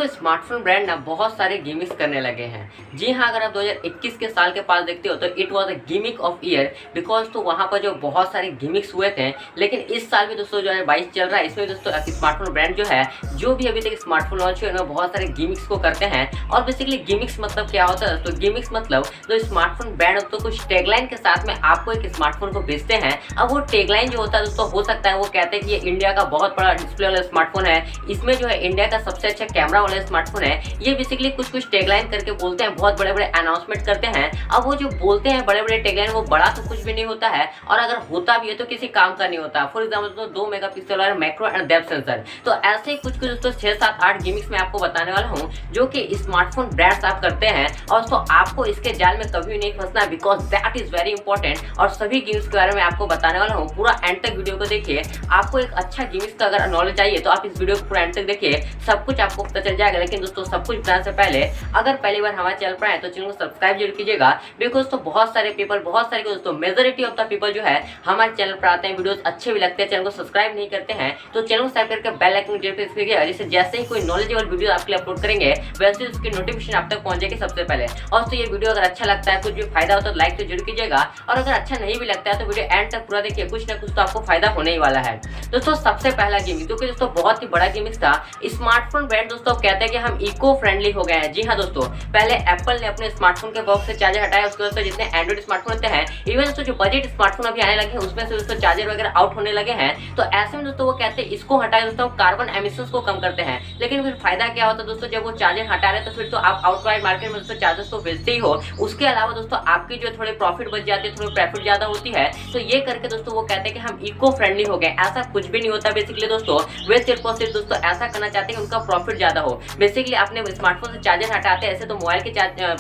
दोस्तों smartphone brand ना बहुत सारे गिमिक्स करने लगे हैं। जी हाँ, अगर आप 2021 के साल के पास देखते हो तो it was a gimmick of year because तो वहाँ पर जो बहुत सारे गिमिक्स हुए थे। लेकिन इस साल भी दोस्तों 2022 चल रहा है, इसमें दोस्तों स्मार्टफोन ब्रांड जो है जो भी अभी तक स्मार्टफोन लॉन्च हुए हैं बहुत सारे गिमिक्स को करते हैं। और बेसिकली गिमिक्स मतलब क्या होता है दोस्तों? गिमिक्स मतलब जो स्मार्टफोन ब्रांड तो कुछ टैगलाइन के साथ में आपको एक स्मार्टफोन को बेचते हैं। अब वो टैगलाइन जो होता है दोस्तों हो सकता है वो कहते हैं कि ये इंडिया का बहुत बड़ा डिस्प्ले वाला स्मार्टफोन है, इसमें जो है इंडिया का सबसे अच्छा कैमरा वाला स्मार्टफोन है। ये बेसिकली कुछ टैगलाइन करके बोलते हैं, बहुत बड़े बड़े अनाउंसमेंट करते हैं। अब वो जो बोलते हैं बड़े बड़े टैगलाइन वो बड़ा तो कुछ भी नहीं होता है, और अगर होता भी है तो किसी काम का नहीं होता। फॉर एग्जाम्पल दोस्तों 2 मेगापिक्सल वाला मैक्रो एंड डेप्थ सेंसर। तो ऐसे ही कुछ दोस्तों 6, 7, 8 गिमिक्स मैं आपको बताने वाला हूँ जो कि स्मार्टफोन ब्रांड्स आप करते हैं। और दोस्तों आपको इसके जाल में कभी नहीं फंसना because that is very important. और सभी गिमिक्स के बारे में आपको बताने वाला हूँ, पूरा एंड तक वीडियो को देखिए। आपको एक अच्छा गिमिक्स का अगर नॉलेज चाहिए तो आप इस वीडियो को पूरा एंड तक देखिए, सब कुछ आपको पता चल जाएगा। लेकिन दोस्तों सब कुछ बताने से पहले अगर पहली बार हमारे चैनल पर आए तो चैनल को सब्सक्राइब जरूर कीजिएगा बिकॉज तो बहुत सारे पीपल, बहुत सारे दोस्तों मेजोरिटी ऑफ द पीपल जो है हमारे चैनल पर आते हैं, वीडियोस अच्छे भी लगते हैं, चैनल को सब्सक्राइब नहीं करते हैं। तो चैनल को सब्सक्राइब करके बेल आइकन जरूर प्रेस कीजिएगा, जिससे जैसे ही कोई नॉलेजेबल वीडियो आपके लिए अपलोड करेंगे वैसे उसकी नोटिफिकेशन आप तक पहुंचेगी सबसे पहले। और तो ये वीडियो अगर अच्छा लगता है, कुछ भी फायदा हो तो लाइक तो जरूर कीजिएगा, और अगर अच्छा नहीं भी लगता है तो वीडियो एंड तक पूरा देखिए, कुछ ना कुछ तो आपको फायदा होने ही वाला है। दोस्तों सबसे पहला गिमिक जो कि दोस्तों बहुत ही बड़ा गिमिक था, स्मार्टफोन ब्रांड दोस्तों कहते हैं कि हम इको फ्रेंडली हो गए हैं। जी हाँ दोस्तों, पहले एप्पल ने अपने स्मार्टफोन के बॉक्स से चार्जर हटाया, उसके बाद जितने एंड्रॉइड स्मार्टफोन होते हैं, इवन दोस्तों जो बजट स्मार्टफोन अभी आने लगे हैं उसमें से दोस्तों चार्जर वगैरह आउट होने लगे हैं। तो ऐसे में दोस्तों वो कहते हैं इसको हटाए दोस्तों कार्बन एमिशंस को कम करते हैं। लेकिन फिर फायदा क्या होता है दोस्तों, जब वो चार्जर हटा रहे तो फिर तो आप आउटसाइड मार्केट में दोस्तों चार्जर्स तो बेचते ही हो, उसके अलावा दोस्तों आपकी जो थोड़े प्रॉफिट बच जाती है, थोड़ी प्रॉफिट ज्यादा होती है। तो ये करके दोस्तों वो कहते हैं कि हम इको फ्रेंडली हो गए। ऐसा कुछ भी नहीं होता बेसिकली दोस्तों, वे सिर्फ और सिर्फ दोस्तों ऐसा करना चाहते हैं उनका प्रॉफिट ज्यादा हो। बेसिकली अपने स्मार्टफोन से चार्जर हटाते हैं, ऐसे तो मोबाइल के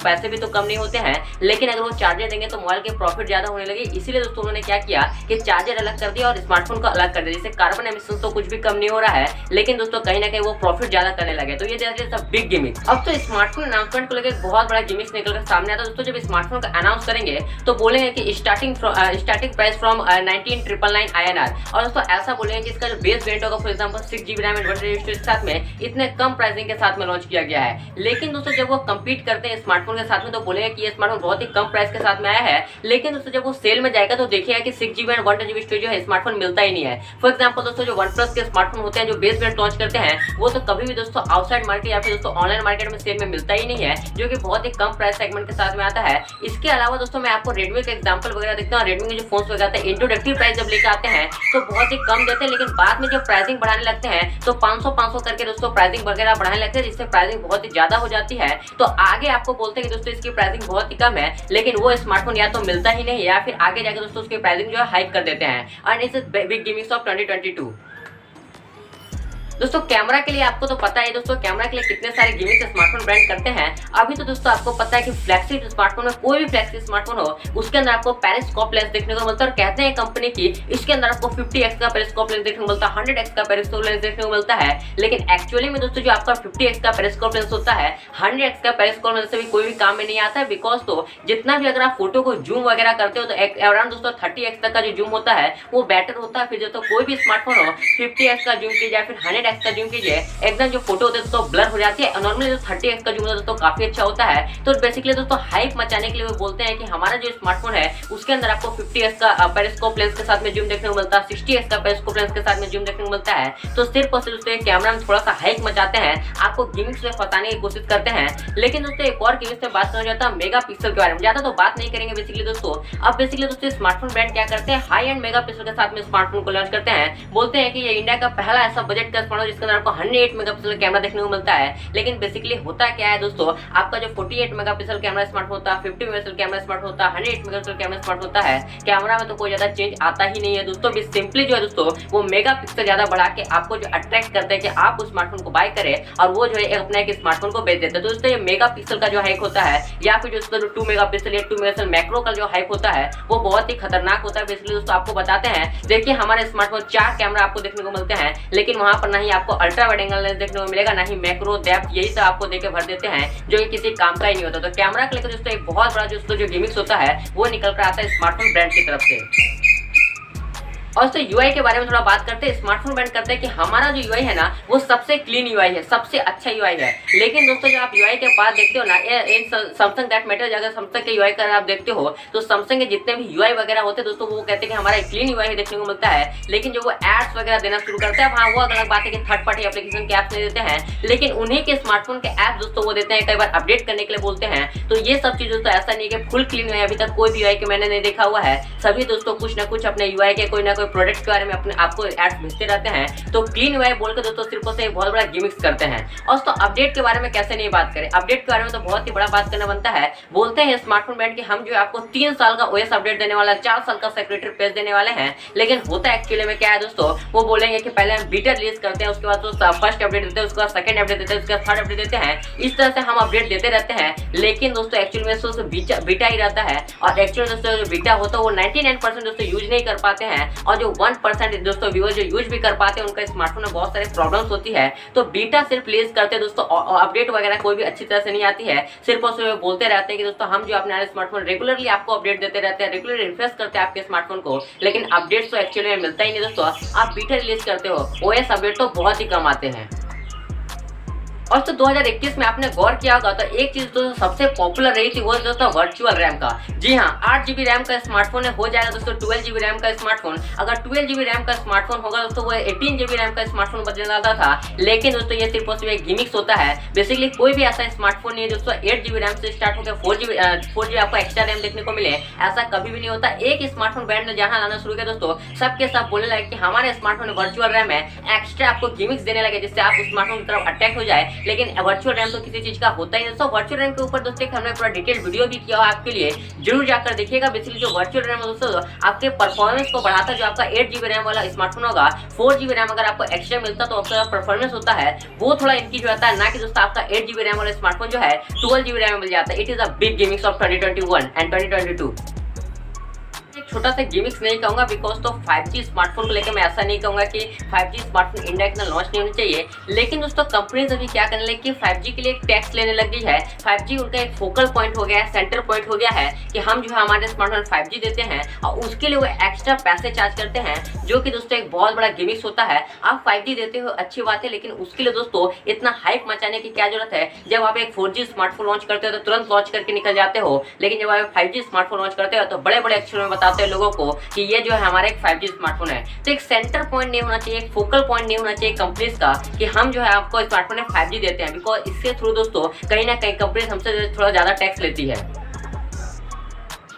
पैसे भी तो कम नहीं होते हैं, लेकिन अगर वो चार्जर देंगे तो मोबाइल के प्रॉफिट ज्यादा होने लगे। इसीलिए दोस्तों उन्होंने क्या किया कि चार्जर अलग कर दिया और स्मार्टफोन को अलग कर दिया, जिससे कार्बन एमिशन तो कुछ भी कम नहीं हो रहा है, लेकिन दोस्तों कहीं ना कहीं वो प्रॉफिट ज्यादा करने लगे। तो ये सब बिग गिमिक। अब तो स्मार्टफोन अनाउंसमेंट को लेकर बहुत बड़ा गिमिक्स निकल कर सामने आता है दोस्तों। जब स्मार्टफोन का अनाउंस करेंगे तो बोलेंगे कि स्टार्टिंग प्राइस फ्रॉम 19,999 INR। और दोस्तों ऐसा बोलेंगे कि इसका जो बेस वेरिएंट होगा for example 6GB RAM and 128GB storage के साथ में इतने कम प्राइसिंग के साथ में लॉन्च किया गया है। लेकिन दोस्तों जब वो कंपीट करते हैं स्मार्टफोन के साथ में तो बोलेंगे कि ये स्मार्टफोन बहुत ही कम प्राइस के साथ में आया है। लेकिन दोस्तों जब वो सेल में जाएगा तो देखिएगा कि 6GB एंड 128GB स्टोरेज जो है स्मार्टफोन मिलता ही नहीं है। फॉर एग्जांपल दोस्तों जो OnePlus के स्मार्टफोन होते हैं जो बेस वेरिएंट लॉन्च करते हैं वो तो कभी भी दोस्तों आउटसाइड मार्केट या फिर दोस्तों ऑनलाइन मार्केट में सेल में मिलता ही नहीं है, जो कि बहुत ही कम प्राइस सेगमेंट के साथ में आता है। इसके अलावा दोस्तों मैं आपको रेडमी का एग्जांपल वगैरह देखता हूँ। रेडमी के जो फोन्स वगैरह आते हैं इंट्रोडक्टरी प्राइस जब लेकर आते हैं तो बहुत ही कम देते हैं, लेकिन बाद में जब प्राइसिंग बढ़ाने लगते हैं तो 500 करके दोस्तों प्राइसिंग वगैरह बढ़ाने लगते हैं, जिससे प्राइसिंग बहुत ही ज्यादा हो जाती है। तो आगे आपको बोलते हैं कि दोस्तों इसकी प्राइसिंग बहुत ही कम है, लेकिन वो स्मार्टफोन या तो मिलता ही नहीं या फिर आगे जाकर दोस्तों उसकी प्राइसिंग जो है हाइक कर देते हैं। And it's big gimmicks of 2022। दोस्तों कैमरा के लिए आपको तो पता है दोस्तों, कैमरा के लिए कितने सारे गिमिक्स स्मार्टफोन ब्रांड करते हैं। अभी तो दोस्तों आपको पता है कि फ्लैगशिप स्मार्टफोन में कोई भी फ्लैगशिप स्मार्टफोन हो उसके अंदर आपको पेरिस्कोप लेंस देखने को मिलता है। और कहते हैं कंपनी की इसके अंदर आपको 50x का पेरिस्कोप लेंस देखने को मिलता है, 100x का पेरिस्कोप लेंस देखने को मिलता है। लेकिन एक्चुअली में दोस्तों जो आपका 50x का पेरिस्कोप लेंस होता है 100x का पेरिस्कोप लेंस से भी कोई भी काम में नहीं आता है। बिकॉज तो जितना भी अगर आप फोटो को जूम वगैरह करते हो तो अराउंड दोस्तों 30x तक का जो जूम होता है वो बेटर होता है। फिर जो तो कोई भी स्मार्टफोन हो 50x का जूम कीजिए या फिर 100x का जूम कीजिए, एकदम जो फोटो होते हैं दोस्तों ब्लर हो जाती है। नॉर्मली जो 30x का जूम होता है दोस्तों काफी अच्छा होता है। तो बेसिकली दोस्तों हाइप मचाने के लिए वो बोलते हैं कि हमारा जो स्मार्टफोन है उसके अंदर आपको 50x का पेरिस्कोप लेंस के साथ में जूम देखने को मिलता है, 60x का पेरिस्कोप लेंस के साथ में जूम देखने को मिलता है। तो सिर्फ और सिर्फ दोस्तों कैमरा में थोड़ा सा हाइप मचाते हैं, आपको गिमिक्स में फंसाने की कोशिश करते हैं। लेकिन दोस्तों एक और गिमिक्स में बात करना चाहता हूं मेगा पिक्सल के बारे में, ज्यादा तो बात नहीं करेंगे बेसिकली दोस्तों। अब बेसिकली दोस्तों स्मार्टफोन ब्रांड क्या करते हैं, हाई एंड मेगा पिक्सल के साथ में स्मार्टफोन को लॉन्च करते हैं। बोलते हैं कि ये इंडिया का पहला ऐसा बजट का स्मार्टफोन जिसके अंदर आपको 108 मेगापिक्सल कैमरा देखने को मिलता है। लेकिन बेसिकली होता क्या है दोस्तों, आपका जो 48 मेगापिक्सल कैमरा स्मार्टफोन होता है, 50 मेगापिक्सल कैमरा स्मार्टफोन होता है, 108 मेगापिक्सल कैमरा स्मार्टफोन होता है, कैमरा में तो कोई ज्यादा चेंज आता ही नहीं है दोस्तों। सिंपली जो है दोस्तों वो मेगापिक्सल ज्यादा बढ़ा के आपको जो अट्रैक्ट करते हैं कि आप उस स्मार्टफोन को बाय करें और वो जो है अपने एक स्मार्टफोन को बेच देते हैं। दोस्तों ये मेगापिक्सल का जो हाइक होता है या फिर जो 2 मेगापिक्सल या 2 मेगापिक्सल मैक्रो का जो हाइप होता है वो बहुत ही खतरनाक होता है। बेसिकली दोस्तों आपको बताते हैं, देखिए हमारे स्मार्टफोन 4 कैमरा आपको देखने को मिलते हैं, लेकिन वहां पर ना ही आपको अल्ट्रा वाइड एंगल लेंस देखने को मिलेगा, ना ही मैक्रो डेप्थ, यही सब आपको देके भर देते हैं जो कि किसी काम का ही नहीं होता। तो कैमरा के लेकर दोस्तों एक बहुत बड़ा जो गिमिक्स होता है वो निकल कर आता है स्मार्टफोन ब्रांड की तरफ से। और दोस्तों यूआई के बारे में थोड़ा बात करते हैं। स्मार्टफोन ब्रांड करते हैं कि हमारा जो यूआई है ना वो सबसे क्लीन यूआई है, सबसे अच्छा यूआई है। लेकिन दोस्तों जब आप यूआई के पास देखते हो ना, इन सैमसंग दैट मैटर, अगर सैमसंग के यूआई का आप देखते हो तो सैमसंग के जितने भी यूआई वगैरह होते हैं दोस्तों वो कहते हैं कि हमारा क्लीन यूआई देखने को मिलता है। लेकिन जो वो एड्स वगैरह देना शुरू करते हैं, हाँ वो अलग बात है कि थर्ड पार्टी एप्लीकेशन के ऐप्स नहीं देते हैं, लेकिन उन्हीं के स्मार्टफोन के ऐप दोस्तों वो देते हैं, कई बार अपडेट करने के लिए बोलते हैं। तो ये सब चीज दोस्तों ऐसा नहीं कि फुल क्लीन है, अभी तक कोई भी यूआई के मैंने नहीं देखा हुआ है। सभी दोस्तों कुछ ना कुछ अपने यूआई के कोई ना कोई प्रोडक्ट के बारे में अपने आपको एड्स भेजते रहते हैं। तो क्लीन यूआई बोलकर दोस्तों सिर्फ से एक बहुत बड़ा गिमिक्स करते हैं। और तो अपडेट के बारे में कैसे नहीं बात करें, अपडेट के बारे में तो बहुत ही बड़ा बात करना बनता है। बोलते हैं स्मार्टफोन ब्रांड की हम जो है आपको 3 साल का ओएस अपडेट देने वाला, 4 साल का सेक्रेटरी पेज देने वाले हैं। लेकिन होता एक्चुअली में क्या है दोस्तों, वो बोलेंगे कि पहले हम बीटा रिलीज करते हैं, उसके बाद तो फर्स्ट अपडेट देते हैं, उसके बाद सेकंड अपडेट देते हैं, उसके बाद थर्ड अपडेट देते हैं। इस तरह से हम अपडेट देते रहते हैं। लेकिन दोस्तों एक्चुअली में दोस्तों बीटा ही रहता है। और एक्चुअली दोस्तों जो बीटा होता है वो 99% दोस्तों यूज नहीं कर पाते हैं। और जो 1% दोस्तों व्यूअर जो यूज भी कर पाते हैं उनका स्मार्टफोन में बहुत सारे प्रॉब्लम्स होती है। तो बीटा सिर्फ रिलीज करते हैं दोस्तों, अपडेट वगैरह कोई भी अच्छी तरह से नहीं आती है। सिर्फ और सिर्फ बोलते रहते हैं कि दोस्तों हम जो अपने स्मार्टफोन रेगुलरली आपको अपडेट देते रहते हैं, रेगुलर रिफ्रेश करते हैं आपके स्मार्टफोन को, लेकिन अपडेट्स तो एक्चुअली में मिलता ही नहीं दोस्तों। आप बीटा रिलीज करते हो, ओएस अपडेट तो बहुत ही कम आते हैं। और तो 2021 में आपने गौर किया होगा तो एक चीज तो सबसे पॉपुलर रही थी वो दोस्तों वर्चुअल रैम का। जी हाँ, 8 GB रैम का स्मार्टफोन हो जाएगा दोस्तों 12 GB रैम का स्मार्टफोन। अगर 12 GB रैम का स्मार्टफोन होगा दोस्तों वो 18 GB रैम का स्मार्टफोन बदलने वाला था। लेकिन दोस्तों ये सिर्फ और सिर्फ एक गिमिक्स होता है। बेसिकली कोई भी ऐसा स्मार्टफोन नहीं है दोस्तों 8 GB रैम से स्टार्ट होकर 4 GB आपको एक्स्ट्रा रैम देखने को मिले, ऐसा कभी भी नहीं होता। एक स्मार्टफोन ब्रांड ने जहां लाना शुरू किया दोस्तों, सबके सब बोलने लगे कि हमारे स्मार्टफोन में वर्चुअल रैम है, एक्स्ट्रा आपको गिमिक्स देने लगे जिससे आप स्मार्टफोन की तरफ अटैक हो जाए। लेकिन वर्चुअल रैम तो किसी चीज का होता ही नहीं। दोस्तों वर्चुअल रैम के ऊपर दोस्तों हमने पूरा डिटेल वीडियो भी किया आपके लिए, जरूर जाकर देखिएगा। बेसिकली जो वर्चुअल रैम है दोस्तों आपके परफॉर्मेंस को बढ़ाता है। जो आपका 8 GB रैम वाला स्मार्टफोन होगा, 4 GB रैम अगर आपको एक्स्ट्रा मिलता तो आपका परफॉर्मेंस होता है वो थोड़ा इंक्रीज होता है, ना कि दोस्तों आपका 8 GB रैम वाला स्मार्टफोन जो है 12 GB रैम मिल जाता है। It is a big gimmicks of 2021 and 2022। एक छोटा सा गिमिक्स नहीं कहूंगा बिकॉज तो 5G स्मार्टफोन को लेकर मैं ऐसा नहीं कहूंगा कि 5G स्मार्टफोन इंडिया इतना लॉन्च नहीं होना चाहिए। लेकिन दोस्तों कंपनीज अभी क्या करने लगी कि 5G के लिए एक टैक्स लेने लग गई है। 5G उनका एक फोकल पॉइंट हो गया है, सेंटर पॉइंट हो गया है कि हम जो है हमारे स्मार्टफोन 5G देते हैं और उसके लिए वो एक्स्ट्रा पैसे चार्ज करते हैं, जो कि दोस्तों एक बहुत बड़ा गिमिक्स होता है। आप 5G देते हो अच्छी बात है, लेकिन उसके लिए दोस्तों इतना हाइप मचाने की क्या जरूरत है। जब आप एक 4G स्मार्टफोन लॉन्च करते हो तो तुरंत लॉन्च करके निकल जाते हो, लेकिन जब आप 5G स्मार्टफोन लॉन्च करते हो तो बड़े बड़े अक्षरों में बताते हैं लोगों को कि ये जो है हमारा एक 5G स्मार्टफोन है। तो एक सेंटर पॉइंट नहीं होना चाहिए, एक फोकल पॉइंट नहीं होना चाहिए कंपनीज का कि हम जो है आपको स्मार्टफोन में 5G देते हैं, बिकॉज इसके थ्रू दोस्तों कहीं ना कहीं कंपनीज हमसे थोड़ा ज्यादा टैक्स लेती है।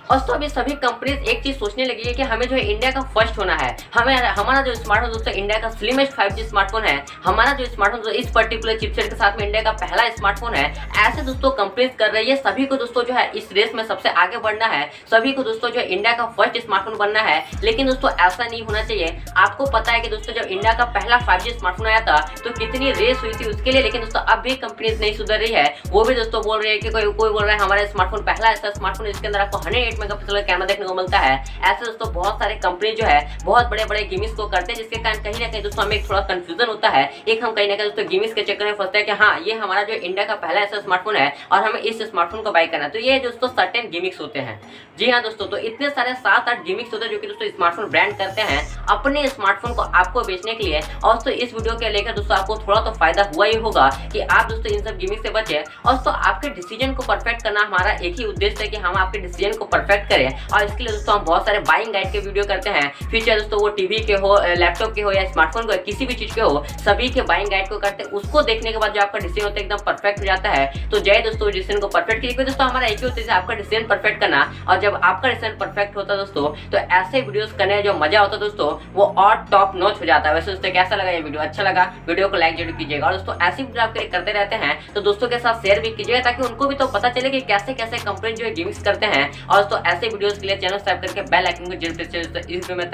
और तो अभी सभी कंपनीज एक चीज सोचने लगी है कि हमें जो है इंडिया का फर्स्ट होना है। हमें हमारा जो स्मार्टफोन दोस्तों इंडिया का स्लिमेस्ट 5G स्मार्टफोन है। हमारा जो स्मार्टफोन इस पर्टिकुलर चिपसेट के साथ में इंडिया का पहला स्मार्टफोन है। ऐसे दोस्तों कंपनीज कर रही है। सभी को दोस्तों जो है इस रेस में सबसे आगे बढ़ना है, सभी को दोस्तों जो है इंडिया का फर्स्ट स्मार्टफोन बनना है। लेकिन दोस्तों ऐसा नहीं होना चाहिए। आपको पता है कि दोस्तों जब इंडिया का पहला 5G स्मार्टफोन आया था तो कितनी रेस हुई थी उसके लिए। लेकिन दोस्तों अब भी कंपनीज नहीं सुधर रही है। वो भी दोस्तों बोल रही है कि कोई बोल रहा है हमारा स्मार्टफोन पहला ऐसा स्मार्टफोन इसके अंदर आपको 108 मेगापिक्सल का कैमरा देखने को मिलता है। ऐसे दोस्तों बहुत सारे कंपनी जो है बहुत बड़े बड़े गिमिक्स को करते हैं, जिसके कारण कहीं ना कहीं दोस्तों हमें थोड़ा कंफ्यूजन होता है। एक हम कहीं ना कहीं दोस्तों गिमिक्स के चक्कर में फंसते हैं कि हाँ ये हमारा जो इंडिया का पहला ऐसा स्मार्टफोन है और हमें इस स्मार्टफोन को बाय करना है। तो ये दोस्तों सर्टेन गिमिक्स होते हैं। जी हाँ दोस्तों, तो इतने सारे 7-8 गिमिक्स होते हैं जो कि दोस्तों स्मार्टफोन ब्रांड करते हैं अपने स्मार्टफोन को आपको बेचने के लिए। और दोस्तों इस वीडियो के लेकर दोस्तों आपको थोड़ा तो फायदा हुआ ही होगा कि आप दोस्तों इन सब गिमिक्स से बचे। और दोस्तों आपके डिसीजन को परफेक्ट करना हमारा एक ही उद्देश्य है कि हम आपके डिसीजन को परफेक्ट करें। और इसके लिए दोस्तों हम बहुत सारे बाइंग गाइड के वीडियो करते हैं। फीचर दोस्तों वो टीवी के हो, लैपटॉप के हो या स्मार्टफोन को किसी भी चीज के हो, सभी के बाइंग गाइड को करते हैं। उसको देखने के बाद जो आपका डिसीजन होता है एकदम परफेक्ट हो जाता है। तो जय दोस्तों डिसीजन को परफेक्ट कीजिए। दोस्तों हमारा एक ही उद्देश्य है आपका डिसीजन परफेक्ट करना। और जब आपका डिसीजन परफेक्ट होता है दोस्तों तो ऐसे वीडियोस करने जो मजा होता है दोस्तों वो और टॉप नॉच हो जाता है। वैसे दोस्तों कैसा लगा ये वीडियो? अच्छा लगा वीडियो को लाइक जरूर कीजिएगा। और दोस्तों ऐसी वीडियो आपके लिए करते रहते हैं तो दोस्तों के साथ शेयर भी कीजिएगा ताकि उनको भी तो पता चले कि कैसे कैसे कंपनी जो है गिमिक्स करते हैं। और दोस्तों ऐसे वीडियोस के लिए चैनल सब्सक्राइब करके बेल आइकन को जरूर प्रेस करें। इस वीडियो में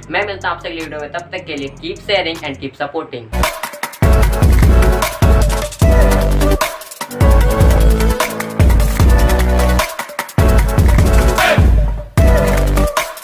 मैं मिलता हूं आपसे अगली वीडियो में, तब तक के लिए keep sharing and keep supporting.